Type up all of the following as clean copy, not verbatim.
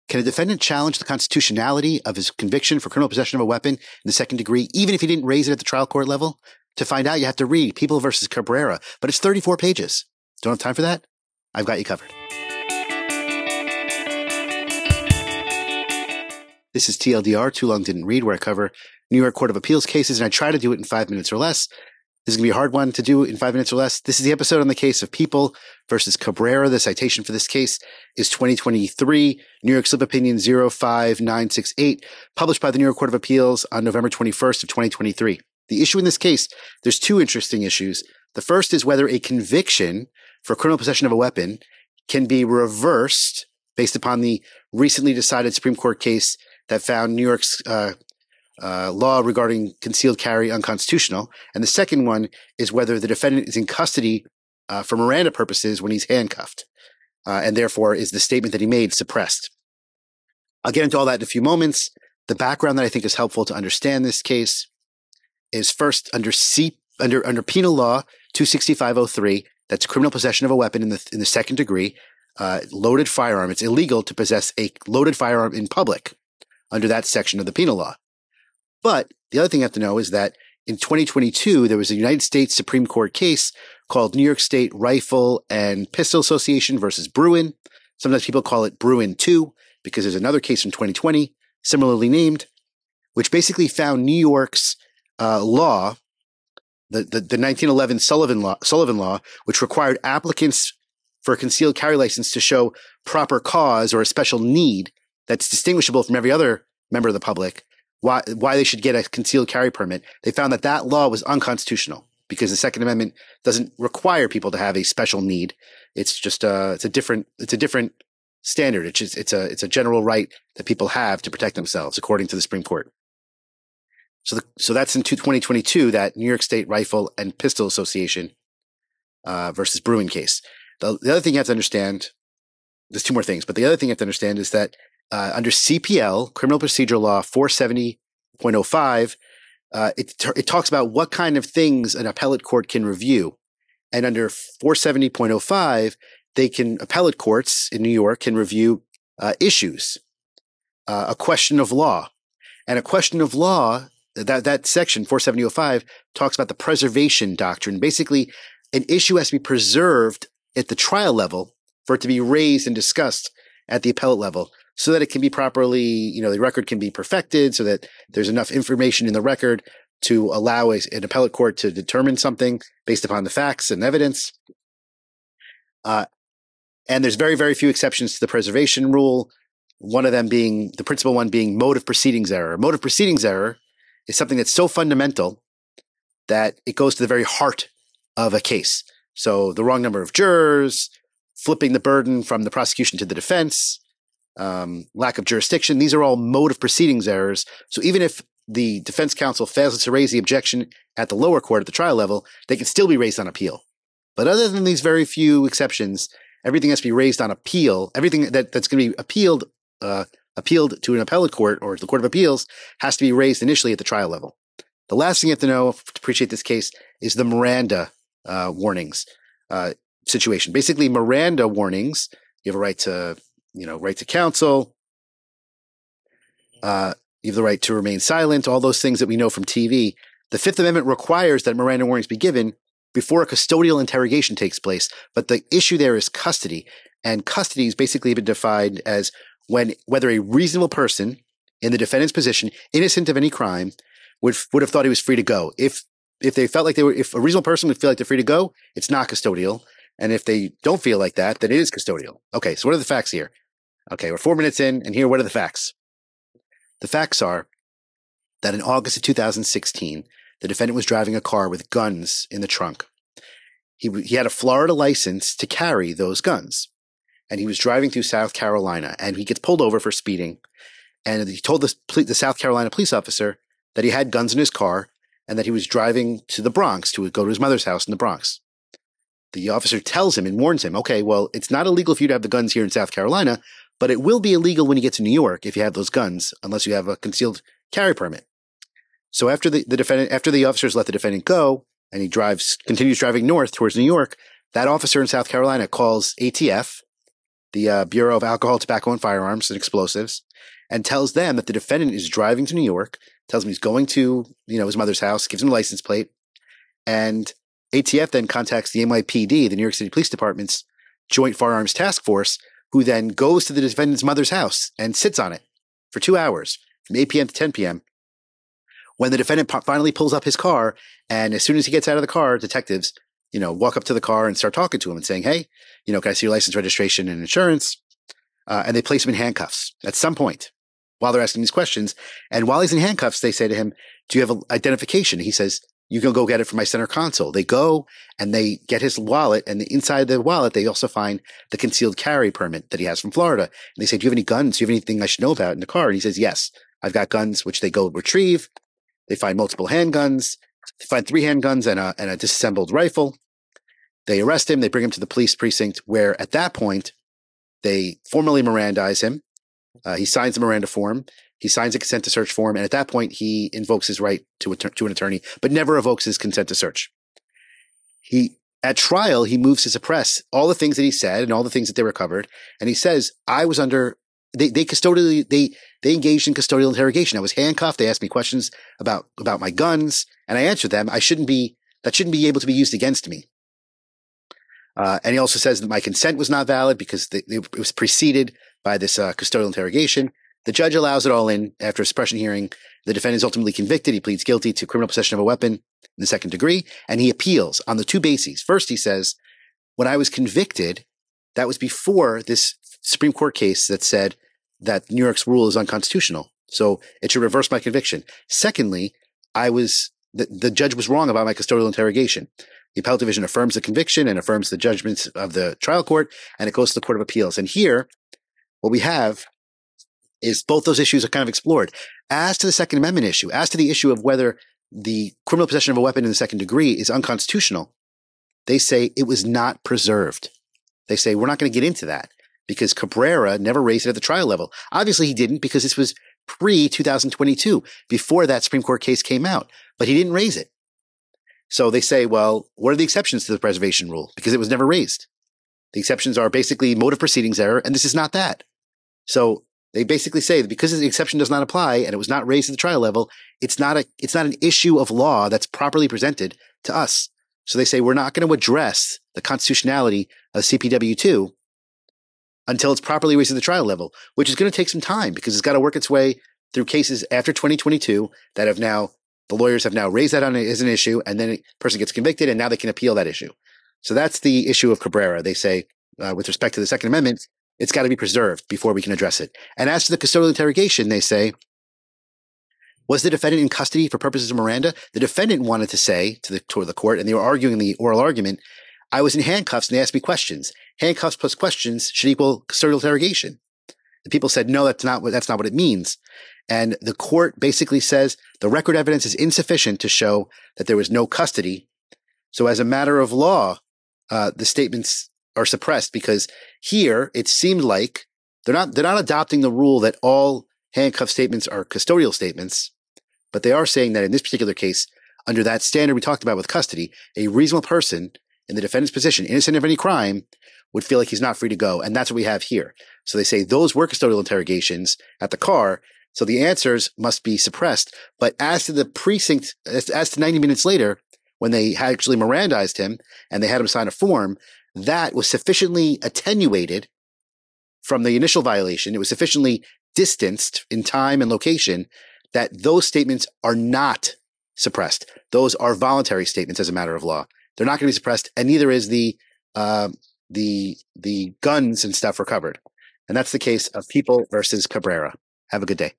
Can a defendant challenge the constitutionality of his conviction for criminal possession of a weapon in the second degree, even if he didn't raise it at the trial court level? To find out, you have to read People versus Cabrera, but it's 34 pages. Don't have time for that? I've got you covered. This is TLDR, Too Long Didn't Read, where I cover New York Court of Appeals cases, and I try to do it in 5 minutes or less. This is going to be a hard one to do in 5 minutes or less. This is the episode on the case of People versus Cabrera. The citation for this case is 2023, New York Slip Opinion 05968, published by the New York Court of Appeals on November 21st of 2023. The issue in this case, there's two interesting issues. The first is whether a conviction for criminal possession of a weapon can be reversed based upon the recently decided Supreme Court case that found New York's law regarding concealed carry unconstitutional. And the second one is whether the defendant is in custody for Miranda purposes when he's handcuffed, and therefore is the statement that he made suppressed. I'll get into all that in a few moments. The background that I think is helpful to understand this case is first under Penal Law 26503, that's criminal possession of a weapon in the second degree, loaded firearm. It's illegal to possess a loaded firearm in public under that section of the Penal Law. But the other thing you have to know is that in 2022, there was a United States Supreme Court case called New York State Rifle and Pistol Association versus Bruen. Sometimes people call it Bruen 2 because there's another case from 2020, similarly named, which basically found New York's law, the 1911 Sullivan Law, which required applicants for a concealed carry license to show proper cause or a special need that's distinguishable from every other member of the public, why they should get a concealed carry permit. They found that that law was unconstitutional because the Second Amendment doesn't require people to have a special need. It's just it's a different standard. It's a general right that people have to protect themselves, according to the Supreme Court. So that's in 2022, that New York State Rifle and Pistol Association versus Bruen case. The other thing you have to understand, there's two more things, but the other thing you have to understand is that under CPL, Criminal Procedure Law 470.05, it talks about what kind of things an appellate court can review. And under 470.05, appellate courts in New York can review issues, a question of law. And a question of law, that section, 470.05, talks about the preservation doctrine. Basically, an issue has to be preserved at the trial level for it to be raised and discussed at the appellate level, so that it can be properly, the record can be perfected, so that there's enough information in the record to allow an appellate court to determine something based upon the facts and evidence. And there's very, very few exceptions to the preservation rule. One of them being, the principal one being motive proceedings error. Motive proceedings error is something that's so fundamental that it goes to the very heart of a case. So the wrong number of jurors, flipping the burden from the prosecution to the defense, lack of jurisdiction. These are all motive proceedings errors. So even if the defense counsel fails to raise the objection at the lower court at the trial level, they can still be raised on appeal. But other than these very few exceptions, everything has to be raised on appeal. Everything that's going to be appealed to an appellate court or the Court of Appeals has to be raised initially at the trial level. The last thing you have to know to appreciate this case is the Miranda warnings situation. Basically, Miranda warnings, you have a right to right to counsel. You have the right to remain silent, all those things that we know from TV. The Fifth Amendment requires that Miranda warnings be given before a custodial interrogation takes place. But the issue there is custody. And custody is basically been defined as whether a reasonable person in the defendant's position, innocent of any crime, would have thought he was free to go. If they felt like if a reasonable person would feel like they're free to go, it's not custodial. And if they don't feel like that, then it is custodial. Okay, so what are the facts here? Okay, we're 4 minutes in, and here, what are the facts? The facts are that in August of 2016, the defendant was driving a car with guns in the trunk. He had a Florida license to carry those guns, and he was driving through South Carolina, and he gets pulled over for speeding, and he told the South Carolina police officer that he had guns in his car and that he was driving to the Bronx to go to his mother's house in the Bronx. The officer tells him and warns him, okay, well, it's not illegal for you to have the guns here in South Carolina, but it will be illegal when you get to New York if you have those guns, unless you have a concealed carry permit. So after the officers let the defendant go, and he continues driving north towards New York, that officer in South Carolina calls ATF, the Bureau of Alcohol, Tobacco, and Firearms and Explosives, and tells them that the defendant is driving to New York, tells him he's going to, his mother's house, gives him a license plate, and ATF then contacts the NYPD, the New York City Police Department's Joint Firearms Task Force, who then goes to the defendant's mother's house and sits on it for 2 hours, from 8 p.m. to 10 p.m. When the defendant finally pulls up his car, and as soon as he gets out of the car, detectives, walk up to the car and start talking to him and saying, hey, can I see your license, registration, and insurance? And they place him in handcuffs at some point while they're asking these questions. And while he's in handcuffs, they say to him, do you have an identification? He says, you can go get it from my center console. They go and they get his wallet, and inside the wallet, they also find the concealed carry permit that he has from Florida. And they say, do you have any guns? Do you have anything I should know about in the car? And he says, yes, I've got guns, which they go retrieve. They find multiple handguns. They find 3 handguns and a disassembled rifle. They arrest him. They bring him to the police precinct, where at that point, they formally Mirandize him. He signs the Miranda form. He signs a consent to search form. And at that point, he invokes his right to an attorney, but never evokes his consent to search. At trial, he moves to suppress all the things that he said and all the things that they recovered. And he says, I was under, they engaged in custodial interrogation. I was handcuffed. They asked me questions about my guns, and I answered them. That shouldn't be able to be used against me. And he also says that my consent was not valid because it was preceded by this custodial interrogation. The judge allows it all in after a suppression hearing. The defendant is ultimately convicted. He pleads guilty to criminal possession of a weapon in the second degree, and he appeals on the 2 bases. First, he says, when I was convicted, that was before this Supreme Court case that said that New York's rule is unconstitutional, so it should reverse my conviction. Secondly, the judge was wrong about my custodial interrogation. The appellate division affirms the conviction and affirms the judgments of the trial court, and it goes to the Court of Appeals. And here, what we have is both those issues are kind of explored. As to the Second Amendment issue, as to the issue of whether the criminal possession of a weapon in the second degree is unconstitutional, they say it was not preserved. They say we're not going to get into that because Cabrera never raised it at the trial level. Obviously, he didn't because this was pre-2022, before that Supreme Court case came out, but he didn't raise it. So they say, well, what are the exceptions to the preservation rule? Because it was never raised. The exceptions are basically motive proceedings error, and this is not that. So they basically say that because the exception does not apply and it was not raised at the trial level, it's not an issue of law that's properly presented to us. So they say we're not going to address the constitutionality of CPW2 until it's properly raised at the trial level, which is going to take some time because it's got to work its way through cases after 2022 that have now, the lawyers have now raised that as an issue, and then a person gets convicted and now they can appeal that issue. So that's the issue of Cabrera. They say, with respect to the Second Amendment, it's got to be preserved before we can address it. And as to the custodial interrogation, they say, was the defendant in custody for purposes of Miranda? The defendant wanted to say to the court, and they were arguing in the oral argument, I was in handcuffs and they asked me questions. Handcuffs plus questions should equal custodial interrogation. The people said, no, that's not what it means. And the court basically says the record evidence is insufficient to show that there was no custody. So as a matter of law, the statements are suppressed because here it seemed like they're not adopting the rule that all handcuff statements are custodial statements, but they are saying that in this particular case, under that standard we talked about with custody, a reasonable person in the defendant's position, innocent of any crime, would feel like he's not free to go. And that's what we have here. So they say those were custodial interrogations at the car. So the answers must be suppressed. But as to the precinct, as to 90 minutes later, when they had actually Mirandized him and they had him sign a form, that was sufficiently attenuated from the initial violation. It was sufficiently distanced in time and location that those statements are not suppressed. Those are voluntary statements as a matter of law. They're not going to be suppressed, and neither is the guns and stuff recovered. And that's the case of People versus Cabrera. Have a good day.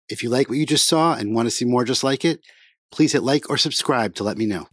If you like what you just saw and want to see more just like it, please hit like or subscribe to let me know.